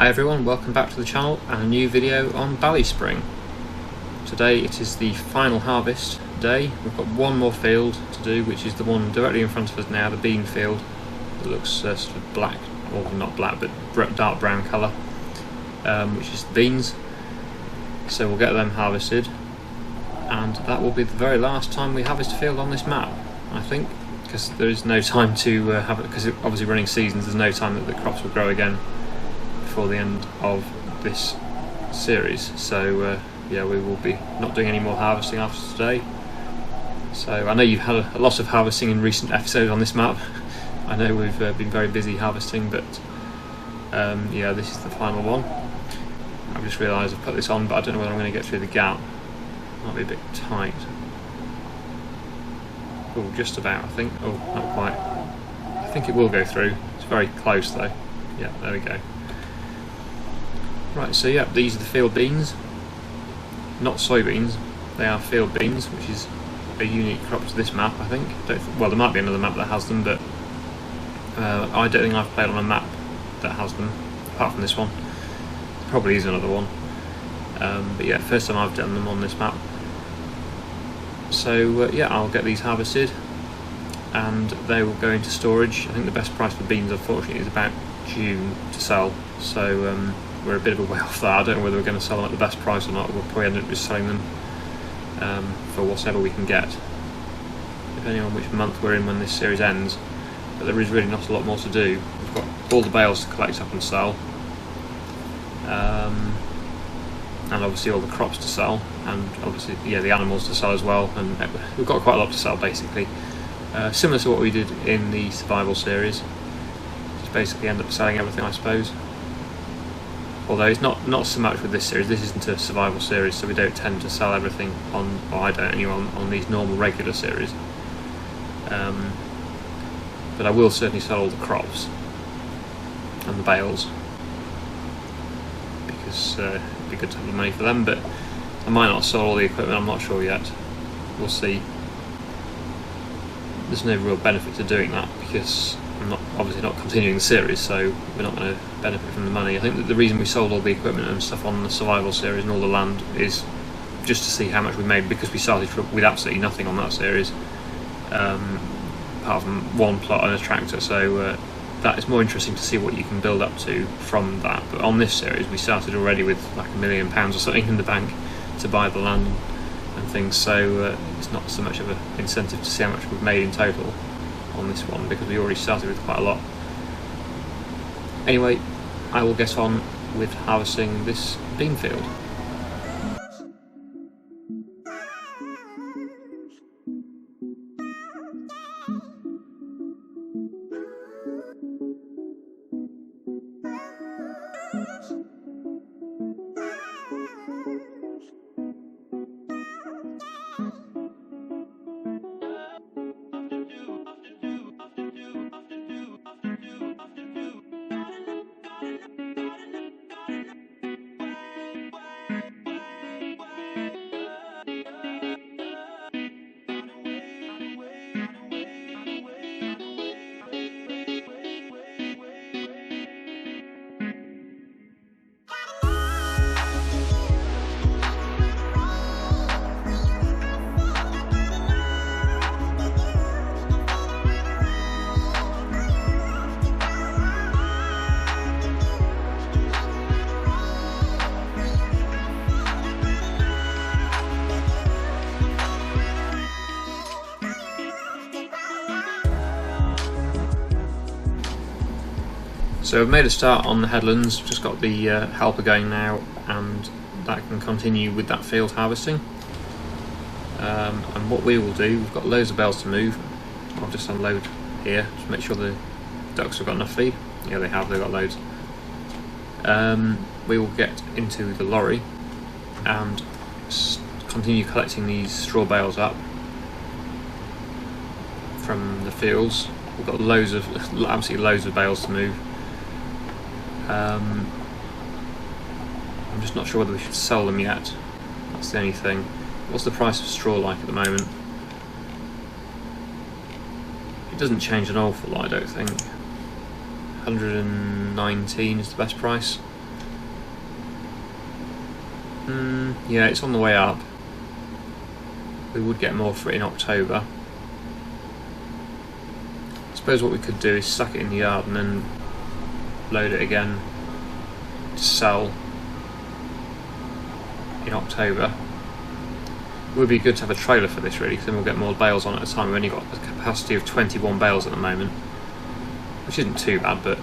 Hi everyone, welcome back to the channel and a new video on BallySpring. Today it is the final harvest day. We've got one more field to do, which is the one directly in front of us now, the bean field. It looks sort of black, or not black, but dark brown colour, which is the beans. So we'll get them harvested, and that will be the very last time we harvest a field on this map, I think, because there is no time to have it, because obviously running seasons, there's no time that the crops will grow again before the end of this series. So yeah, we will be not doing any more harvesting after today. So I know you've had a lot of harvesting in recent episodes on this map. I know we've been very busy harvesting, but yeah, this is the final one. I've just realised I've put this on, but I don't know whether I'm going to get through the gap. Might be a bit tight. Oh, just about, I think. Oh, not quite. I think it will go through. It's very close though. Yeah, there we go. Right, so yeah, these are the field beans. Not soybeans, they are field beans, which is a unique crop to this map, I think. Well, there might be another map that has them, but I don't think I've played on a map that has them, apart from this one. There probably is another one. But yeah, first time I've done them on this map. So yeah, I'll get these harvested and they will go into storage. I think the best price for beans, unfortunately, is about June to sell. So we're a bit of a way off that. I don't know whether we're going to sell them at the best price or not. We'll probably end up just selling them for whatever we can get, depending on which month we're in when this series ends. But there is really not a lot more to do. We've got all the bales to collect up and sell, and obviously all the crops to sell, and obviously, yeah, the animals to sell as well. And we've got quite a lot to sell, basically. Similar to what we did in the survival series. Just basically end up selling everything, I suppose. Although it's not so much with this series. This isn't a survival series, so we don't tend to sell everything on, or I don't anyway, on these normal regular series. But I will certainly sell all the crops and the bales, because it'd be good to have the money for them. But I might not sell all the equipment, I'm not sure yet. We'll see. There's no real benefit to doing that, because I'm obviously not continuing the series, so we're not going to benefit from the money. I think that the reason we sold all the equipment and stuff on the survival series and all the land is just to see how much we made, because we started with absolutely nothing on that series, apart from one plot and a tractor. So that is more interesting to see what you can build up to from that. But on this series, we started already with like £1 million or something in the bank to buy the land and things. So it's not so much of an incentive to see how much we've made in total on this one, because we already started with quite a lot. Anyway, I will get on with harvesting this bean field. So I've made a start on the headlands, just got the helper going now, and that can continue with that field harvesting. And what we will do, we've got loads of bales to move. I'll just unload here to make sure the ducks have got enough feed. Yeah, they have, they've got loads. We will get into the lorry and continue collecting these straw bales up from the fields. We've got absolutely loads of bales to move. I'm just not sure whether we should sell them yet. That's the only thing. What's the price of straw like at the moment? It doesn't change an awful lot, I don't think. 119 is the best price. Yeah, it's on the way up. We would get more for it in October. I suppose what we could do is stack it in the yard and then load it again to sell in October. It would be good to have a trailer for this really, because then we'll get more bales on at a time. We've only got a capacity of 21 bales at the moment, which isn't too bad, but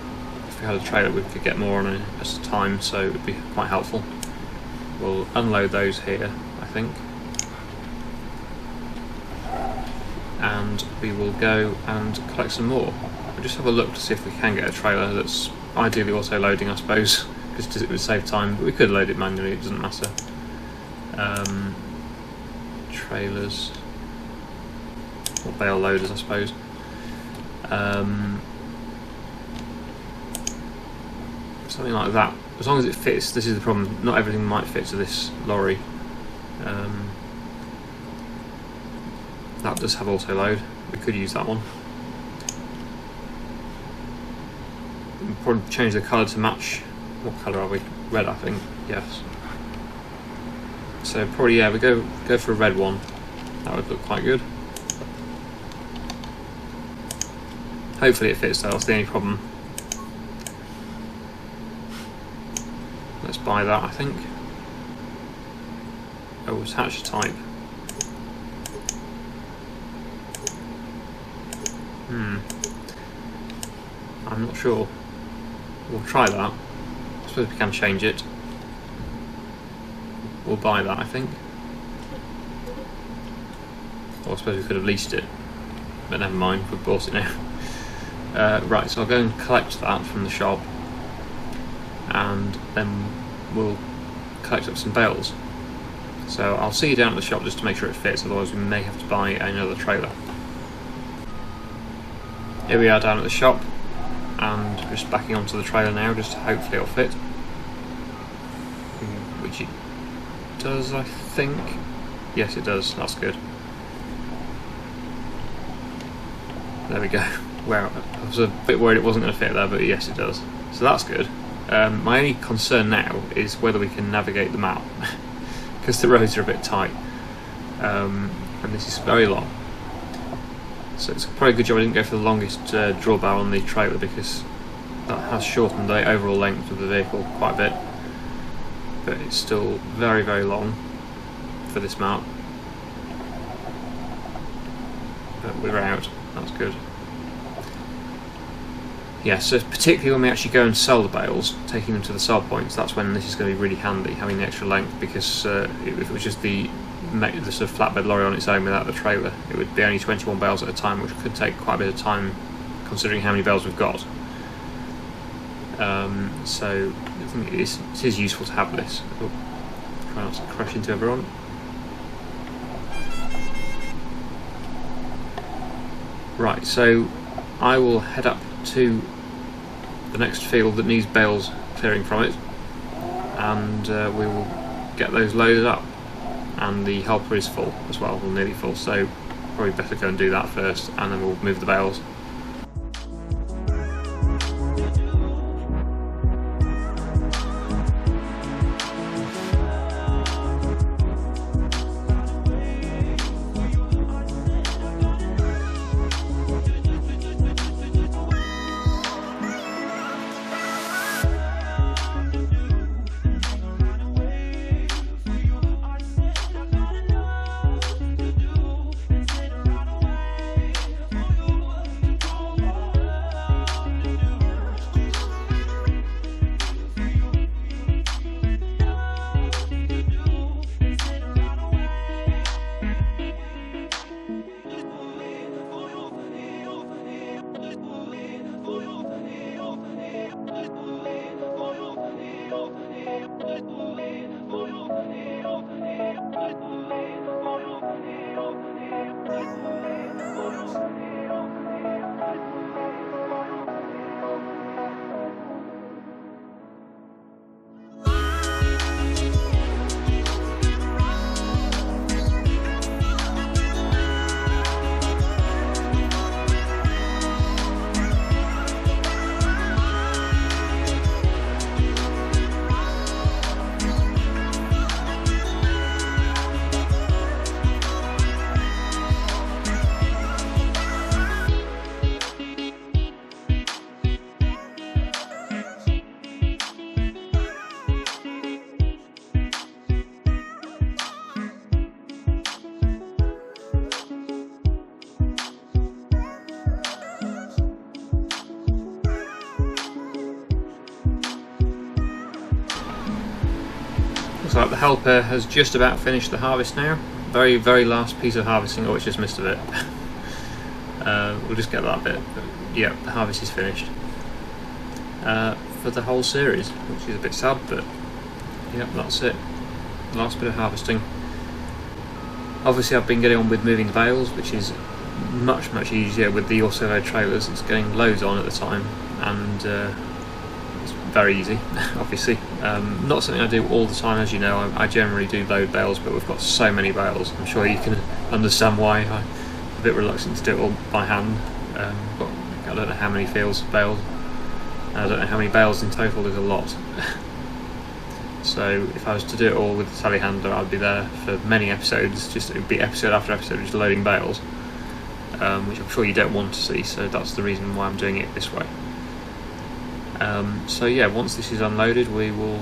if we had a trailer we could get more on it at a time, so it would be quite helpful. We'll unload those here, I think, and we will go and collect some more. We'll just have a look to see if we can get a trailer that's ideally auto-loading, I suppose, because it would save time, but we could load it manually, it doesn't matter. Trailers, or bale loaders I suppose. Something like that, as long as it fits. This is the problem, not everything might fit to this lorry. That does have auto load, we could use that one. We'll probably change the colour to match. What colour are we? Red, I think, yes. So probably, yeah, we go for a red one. That would look quite good. Hopefully it fits though, that's the only problem. Let's buy that, I think. Oh, attach type. I'm not sure. We'll try that. I suppose we can change it. We'll buy that, I think. Or I suppose we could have leased it, but never mind, we've bought it now. Right, so I'll go and collect that from the shop, and then we'll collect up some bales. So I'll see you down at the shop just to make sure it fits, otherwise we may have to buy another trailer. Here we are down at the shop, and just backing onto the trailer now, just hopefully it'll fit. Which it does, I think. Yes, it does, that's good. There we go. Well, I was a bit worried it wasn't going to fit there, but yes it does. So that's good. My only concern now is whether we can navigate the map, because the roads are a bit tight, and this is very long. So it's probably a good job I didn't go for the longest drawbar on the trailer, because that has shortened the overall length of the vehicle quite a bit. But it's still very, very long for this map. But we're out, that's good. Yeah, so particularly when we actually go and sell the bales, taking them to the sell points, that's when this is going to be really handy, having the extra length, because if it was just the sort of flatbed lorry on its own without the trailer, it would be only 21 bales at a time, which could take quite a bit of time considering how many bales we've got. So I think it is useful to have this. Oh, try not to crash into everyone. Right, so I will head up to the next field that needs bales clearing from it, and we will get those loaded up. And the helper is full as well, or nearly full, so probably better go and do that first, and then we'll move the bales. Looks like the helper has just about finished the harvest now. Very, very last piece of harvesting. Oh, it's just missed a bit. We'll just get that bit. But yeah, the harvest is finished for the whole series, which is a bit sad, but yeah, that's it. Last bit of harvesting. Obviously, I've been getting on with moving the bales, which is much easier with the auto-load trailers. It's getting loads on at the time, and it's very easy. Obviously, not something I do all the time, as you know. I generally do load bales, but we've got so many bales. I'm sure you can understand why I'm a bit reluctant to do it all by hand. But I don't know how many fields of bales. I don't know how many bales in total. There's a lot. So if I was to do it all with the telehandler, I'd be there for many episodes. It would be episode after episode just loading bales, which I'm sure you don't want to see. So that's the reason why I'm doing it this way. So yeah, once this is unloaded, we will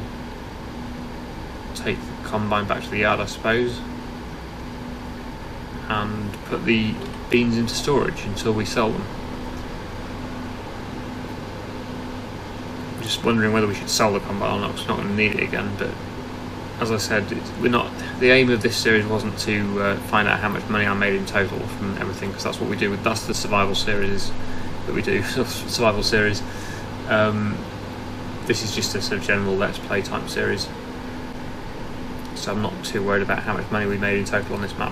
take the combine back to the yard, I suppose, and put the beans into storage until we sell them. Just wondering whether we should sell the combine or not, because we're not going to need it again. But as I said, we're not. The aim of this series wasn't to find out how much money I made in total from everything, because that's what we do. That's the survival series that we do. Survival series. This is just a sort of general let's play type series, so I'm not too worried about how much money we made in total on this map.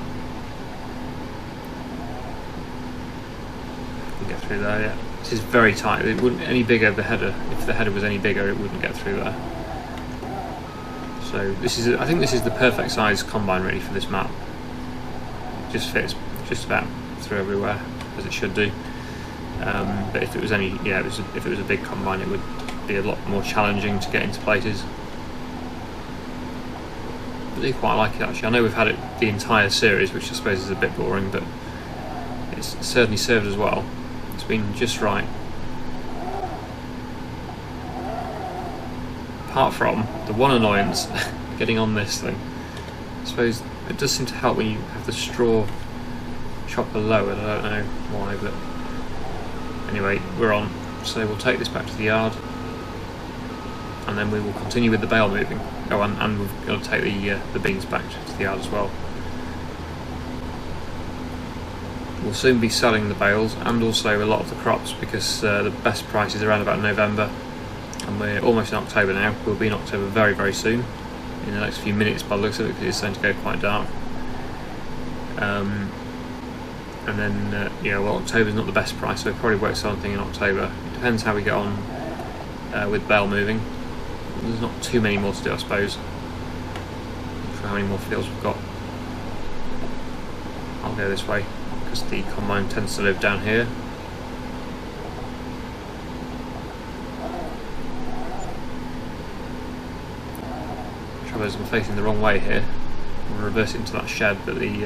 We can get through there, yeah. This is very tight. It wouldn't any bigger. The header, if the header was any bigger, it wouldn't get through there. So this is, I think this is the perfect size combine really for this map. It just fits just about through everywhere as it should do. But if it was any, yeah, if it was a big combine, it would be a lot more challenging to get into places. I do quite like it actually. I know we've had it the entire series, which I suppose is a bit boring, but it's certainly served as well. It's been just right. Apart from the one annoyance, getting on this thing. I suppose it does seem to help when you have the straw chopper lowered. I don't know why, but anyway, we're on. So we'll take this back to the yard, and then we will continue with the bale moving. Oh, and we've got to take the beans back to the yard as well. We'll soon be selling the bales and also a lot of the crops, because the best price is around about November, and we're almost in October now. We'll be in October very soon, in the next few minutes by the looks of it, because it's starting to go quite dark. And then, well, October's not the best price, so we'll probably work something in October. It depends how we get on with bale moving. There's not too many more to do, I suppose. Not sure how many more fields we've got. I'll go this way, because the combine tends to live down here. Trouble is I'm facing the wrong way here. I'll reverse it into that shed, but I'm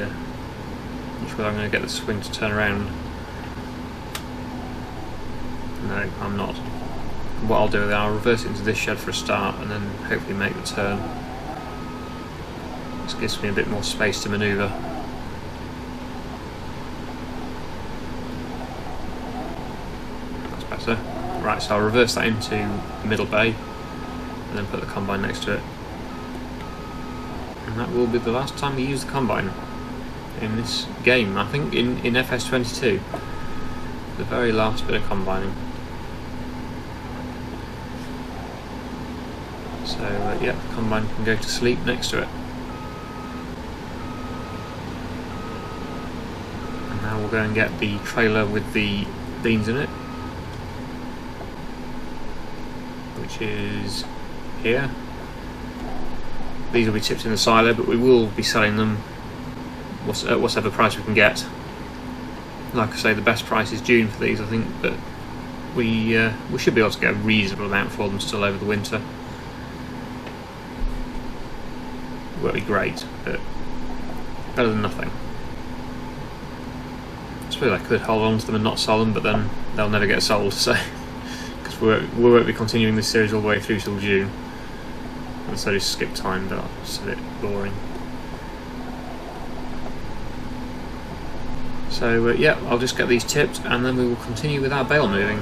not sure I'm going to get the swing to turn around. No, I'm not. What I'll do is I'll reverse it into this shed for a start, and then hopefully make the turn. This gives me a bit more space to manoeuvre. That's better. Right, so I'll reverse that into the middle bay, and then put the combine next to it. And that will be the last time we use the combine in this game, I think, in FS22. The very last bit of combining. So yeah, the combine can go to sleep next to it. And now we'll go and get the trailer with the beans in it, which is here. These will be tipped in the silo, but we will be selling them at whatever price we can get. Like I say, the best price is June for these, I think, but we should be able to get a reasonable amount for them still over the winter. It won't be great, but better than nothing. I suppose I could hold on to them and not sell them, but then they'll never get sold, so because we won't be continuing this series all the way through till June, and so just skip time, but it's a bit boring. So yeah, I'll just get these tipped, and then we will continue with our bale moving.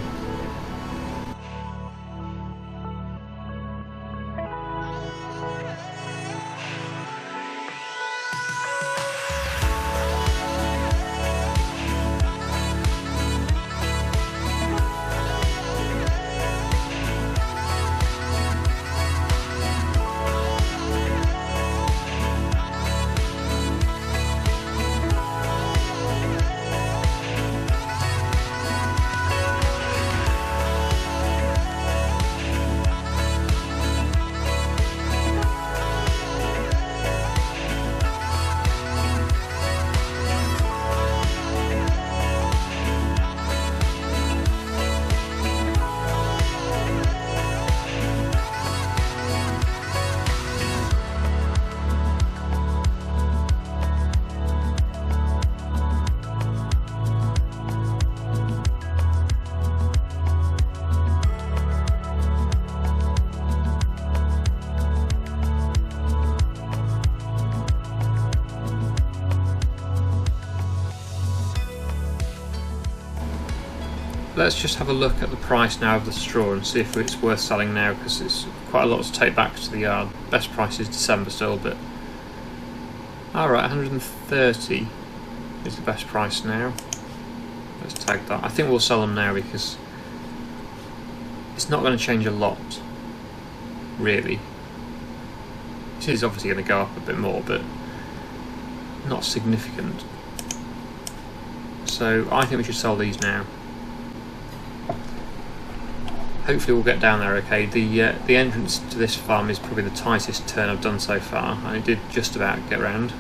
let's just have a look at the price now of the straw and see if it's worth selling now, because it's quite a lot to take back to the yard. Best price is December still, but alright, 130 is the best price now. Let's tag that. I think we'll sell them now because it's not going to change a lot, really. It is obviously going to go up a bit more, but not significant. So I think we should sell these now. Hopefully we'll get down there okay. The entrance to this farm is probably the tightest turn I've done so far, and it did just about get round.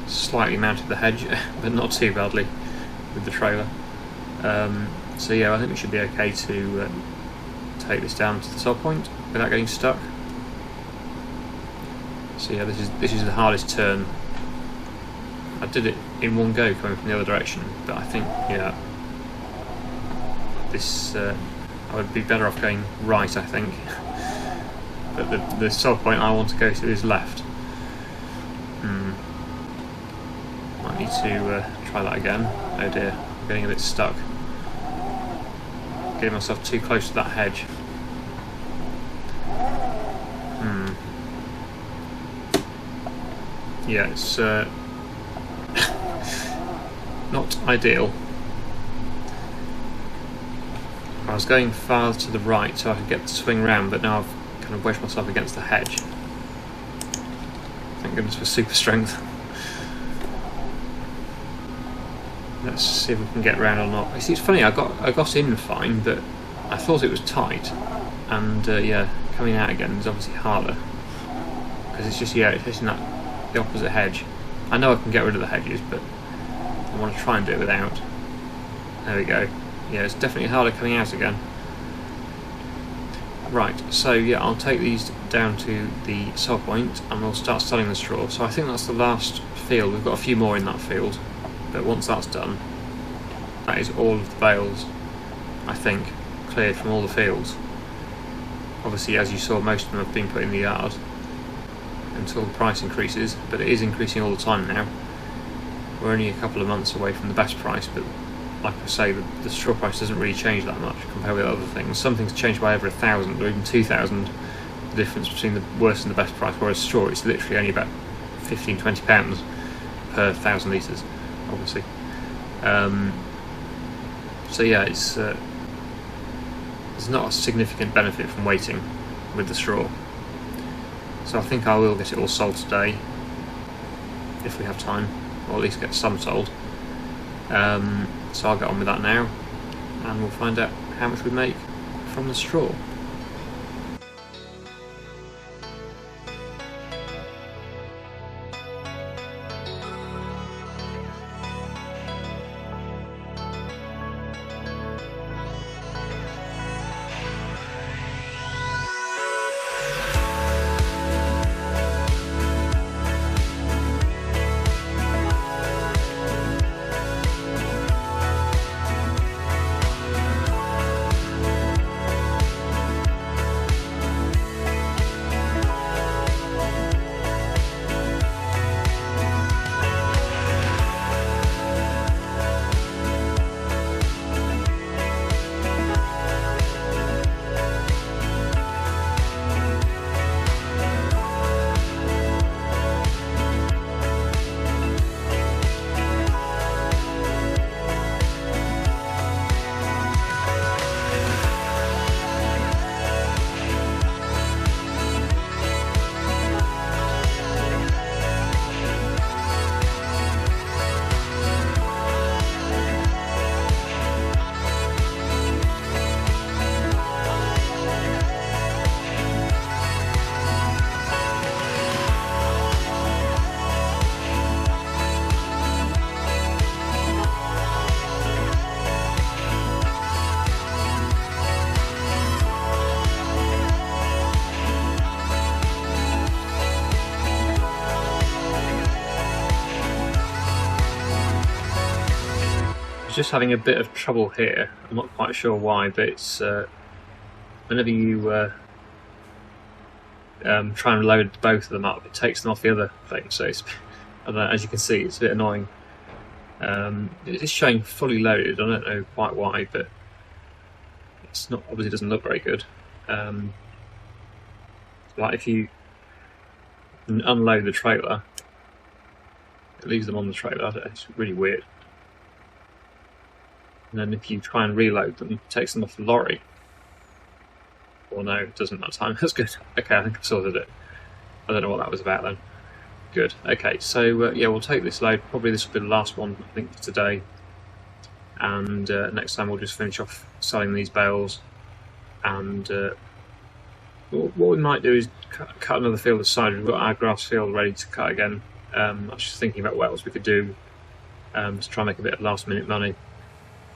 Slightly mounted the hedge, but not too badly with the trailer. So yeah, I think we should be okay to take this down to the sell point without getting stuck. So yeah, this is the hardest turn. I did it in one go coming from the other direction, but I think, yeah, this I would be better off going right, I think. But the sell point I want to go to is left. Might need to try that again. Oh dear, I'm getting a bit stuck. Getting myself too close to that hedge. Yeah, it's not ideal. I was going far to the right so I could get the swing round, but now I've kind of wedged myself against the hedge. Thank goodness for super strength. Let's see if we can get round or not. You see, it's funny, I got in fine, but I thought it was tight, and yeah, coming out again is obviously harder because it's just, yeah, it's hitting the opposite hedge. I know I can get rid of the hedges, but I want to try and do it without. There we go. Yeah, it's definitely harder coming out again. Right, so yeah, I'll take these down to the sell point and we'll start selling the straw. So I think that's the last field. We've got a few more in that field, but once that's done, that is all of the bales, I think, cleared from all the fields. Obviously, as you saw, most of them have been put in the yard until the price increases, but it is increasing all the time now. We're only a couple of months away from the best price, but like I say, the straw price doesn't really change that much compared with other things. Some things change by over 1,000 or even 2,000, the difference between the worst and the best price, whereas straw it's literally only about £15–20 per 1,000 litres, obviously. So yeah, it's there's not a significant benefit from waiting with the straw. So I think I will get it all sold today, if we have time, or at least get some sold. So I'll get on with that now, and we'll find out how much we make from the straw. Just having a bit of trouble here. I'm not quite sure why, but it's whenever you try and load both of them up, it takes them off the other thing. So it's, as you can see, it's a bit annoying. It is showing fully loaded. I don't know quite why, but it's not, obviously doesn't look very good. Like if you unload the trailer, it leaves them on the trailer. It's really weird. And then if you try and reload them, it takes them off the lorry. Or no, it doesn't that time. That's good. Okay, I think I've sorted it. I don't know what that was about then. Good. Okay, so yeah, we'll take this load. Probably this will be the last one, I think, for today. And next time we'll just finish off selling these bales. And what we might do is cut another field aside. We've got our grass field ready to cut again. I was just thinking about what else we could do to try and make a bit of last-minute money.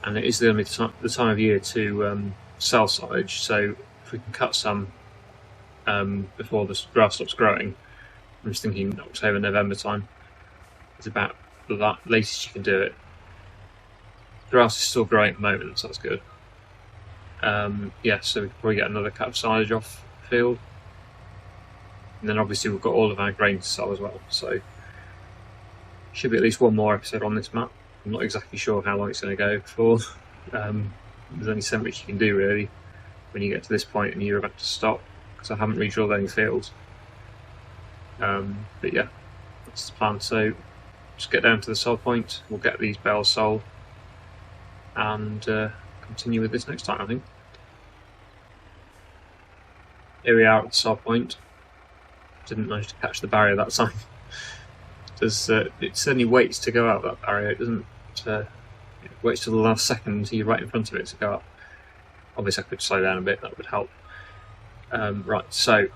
And it is going to be the time of year to sell silage. So if we can cut some before the grass stops growing, I'm just thinking October, November time is about the latest you can do it. Grass is still growing at the moment, so that's good. Yeah, so we can probably get another cut of silage off the field. And then obviously we've got all of our grain to sell as well, so should be at least one more episode on this map. I'm not exactly sure how long it's going to go for. There's only so much you can do really when you get to this point and you're about to stop, because I haven't re-drilled any fields. But yeah, that's the plan. So just get down to the sell point, we'll get these bales sold, and continue with this next time, I think. Here we are at the sell point. Didn't manage to catch the barrier that time. It certainly waits to go out that barrier. It doesn't. It waits till the last second until you're right in front of it to go up. Obviously, I could slow down a bit. That would help. Right. So,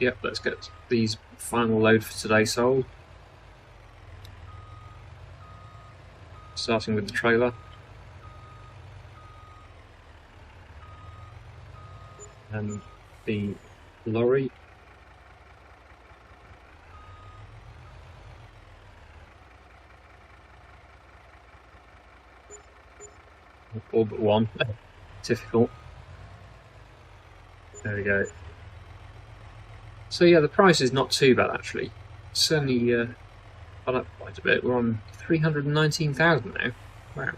yep. Let's get these final load for today sold. Starting with the trailer. And the lorry. All but one. Difficult. There we go. So yeah, the price is not too bad actually. It's certainly gone up quite a bit. We're on 319,000 now. Wow.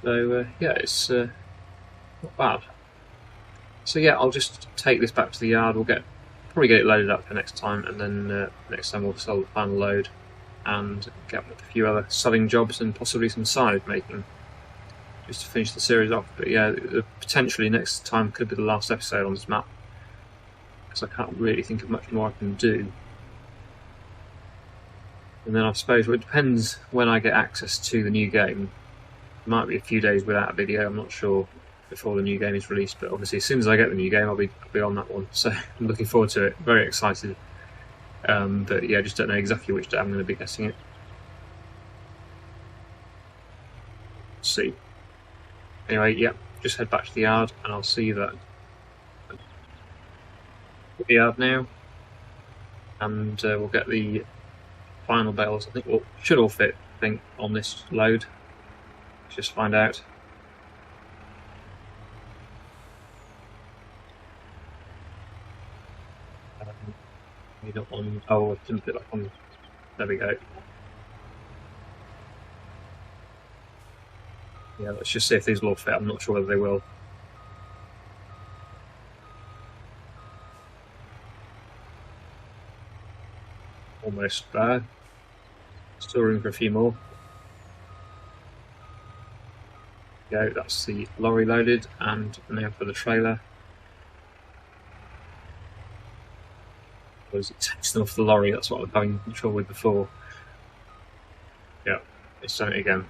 So yeah, it's not bad. So yeah, I'll just take this back to the yard. We'll probably get it loaded up for next time, and then next time we'll sell the final load and get a few other selling jobs and possibly some silage making, just to finish the series off. But yeah, potentially next time could be the last episode on this map, because I can't really think of much more I can do. And then I suppose, well, it depends when I get access to the new game. It might be a few days without a video, I'm not sure, before the new game is released, but obviously as soon as I get the new game I'll be on that one, so I'm looking forward to it, very excited. But yeah, I just don't know exactly which day I'm going to be getting it. Let's see. Anyway, yeah, just head back to the yard and I'll see you there. The yard now, and we'll get the final bales. I think we'll should all fit, I think, on this load. Let's just find out. You don't want. Oh, I didn't put that on. There we go. Yeah, let's just see if these will all fit. I'm not sure whether they will. Almost there. Still room for a few more. There we go, that's the lorry loaded, and now for the trailer. It takes them off the lorry, that's what I was having trouble with before. Yeah, it's done it again.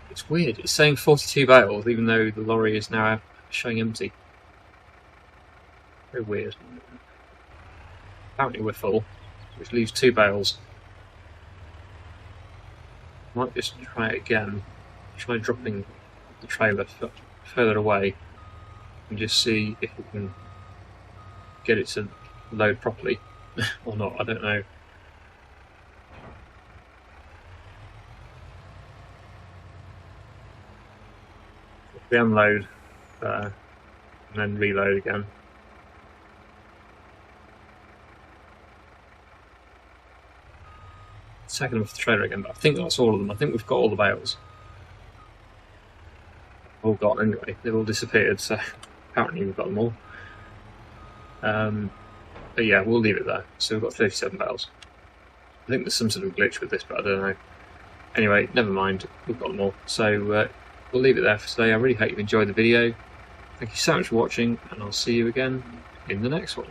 It's weird, it's saying 42 bales even though the lorry is now showing empty. Very weird. Apparently we're full, which leaves 2 bales. Might just try it again. Try dropping the trailer further away and just see if we can get it to load properly or not, I don't know. If we unload, and then reload again. Taking them off the trailer again, but I think that's all of them. I think we've got all the bales. All gone anyway. They've all disappeared, so apparently we've got them all. But yeah, we'll leave it there. So we've got 37 bales. I think there's some sort of glitch with this, but I don't know. Anyway, never mind. We've got them all. So we'll leave it there for today. I really hope you enjoyed the video. Thank you so much for watching, and I'll see you again in the next one.